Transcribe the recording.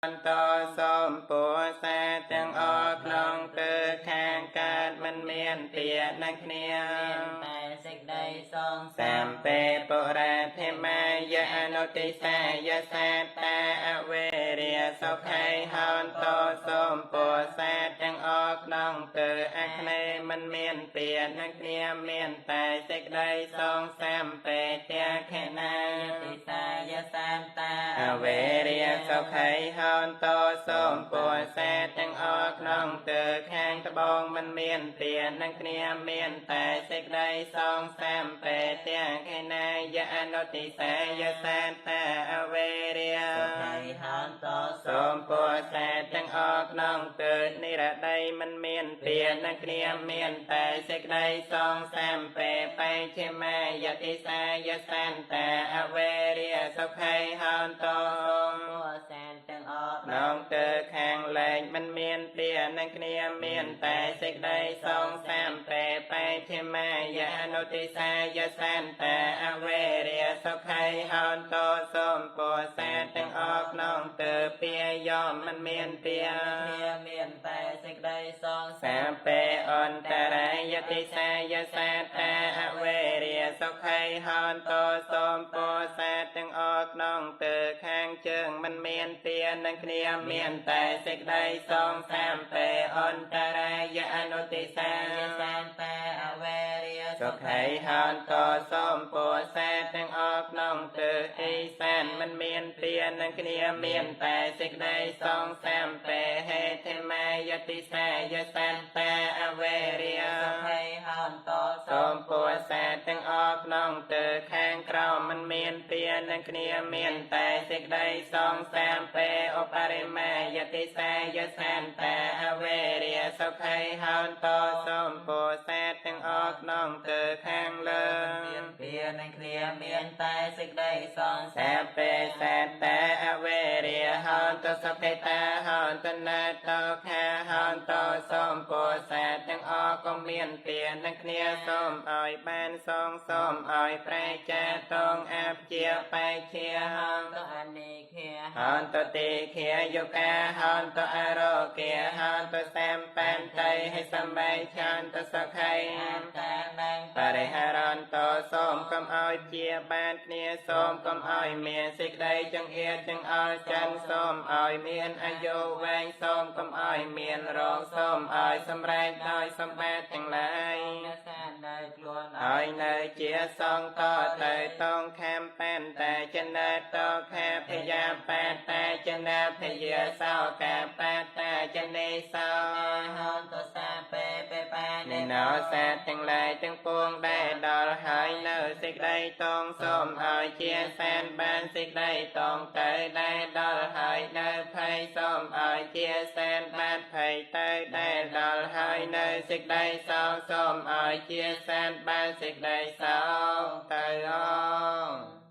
តសូមពុសាទាំងអស់ក្នុងគឺខាងកើតមិនមានទានឹងគ្នាតែសេចក្តីសងសាមពេបុរាធិមាយអនុតិសាយសាតាអវេរិយសុខៃហន្តសូមពុសាទាំងអស់ក្នុងគឺអគ្នេមិនមានទានឹងគ្នាមានតែសេចក្តីសងសាមពេទៈខេណាយតិសាយសាតាអវេរិយសុខៃហន្តសូមពុសាទាំងអស់ក្នុងគឺខាងត្បូងមិនមានទានឹងគ្នាមានតែសេចក្តីសងសាមពេទៈខេណាយអនុតិសាយសាតាអវេរិយសុខៃហន្តសូមពុសាទាំងអស់ក្នុងគឺនិរដីមិនមានទានឹងគ្នាមានតែសេចក្តីសងសាមពេបៃជាមាយតិសាយសាតាអវេរិយសុខៃហន្តពុសាទាំងអស់ក្នុងគឺខាងលែងមិនមានទានឹងគ្នាមានតែសេចក្តីសងសាមពេបៃជាមាយអនុតិសាយសាតាអវេរិយសុខៃហន្តសូមពុសាទាំងអស់ក្នុងគឺពាយមមិនមានទាគ្នាមានតែសេចក្តីសងសាមពេអន្តរាយតិសាយសាតាអវេរិយសុខៃហន្តសូមពុសាទាំងអស់ក្នុងគឺខាងជើងមិនមានទានឹងគ្នាមានតែសេចក្តីសងសាមពេអន្តរាយអនុតិសាយសាតាអវេរិយសុខៃហន្តសូមពុសាទាំងអស់ក្នុងគឺអេសានមិនមានទានឹងគ្នាមានតែសេចក្តីសងសាមពេហេធិមាយតិសាយសាតាអវេរិយសុខៃហន្តសូមពុសាទាំងអស់ក្នុងគឺខាងក្រោមមិនមានទានឹងគ្នាមានតែសេចក្តីសងសាមពេឧបរិមាយតិសាយសាតាអវេរិយសុខៃហន្តសូមពុសាទាំងអស់ក្នុងគឺខាងលើមានទានឹងគ្នាមានតែសេចក្តីសងសាមពេសាតាអវេរិយហន្តសុខេតាហន្តនាតោខាហន្តសូមពុសាទាំងអស់ក៏មានទានឹងគ្នាសូមឲ្យបានសងសូមឲ្យប្រែចាតងអាបជាបៃជាហន្តអនិខាហន្តតិខាយុកាហន្តអរោគាហន្តសាមបន្តិឲ្យសម្បែឆន្តសុខៃអន្តនាងបរិហរន្តសូមកុំឲ្យជាបានគ្នាសូមកុំឲ្យមានសេចក្តីចង្អៀតចង្អល់ចិនសូមឲ្យមានអាយុវែងសូមកុំឲ្យមានរោគសូមឲ្យសម្រេចដោយសម្បត្តិទាំងឡាយសាននៅខ្លួនឲ្យនៅជាសងតទៅតងខាមបានតែចិនតខាភយាបាតាចិនភយាសោកាបាតាចិនេសោហន្តសាពេបេបានិណោសាទាំងឡាយទាំងពួងដែលដល់ហើយនៅសេចក្តីតងសូមឲ្យជាសានបានសេចក្តីតងទៅដែលដល់ហើយនៅភ័យសូមឲ្យជាសានបានភ័យទៅដែលដល់ហើយនៅសេចក្តីសោសូមឲ្យជាសានបានសេចក្តីសោទៅអង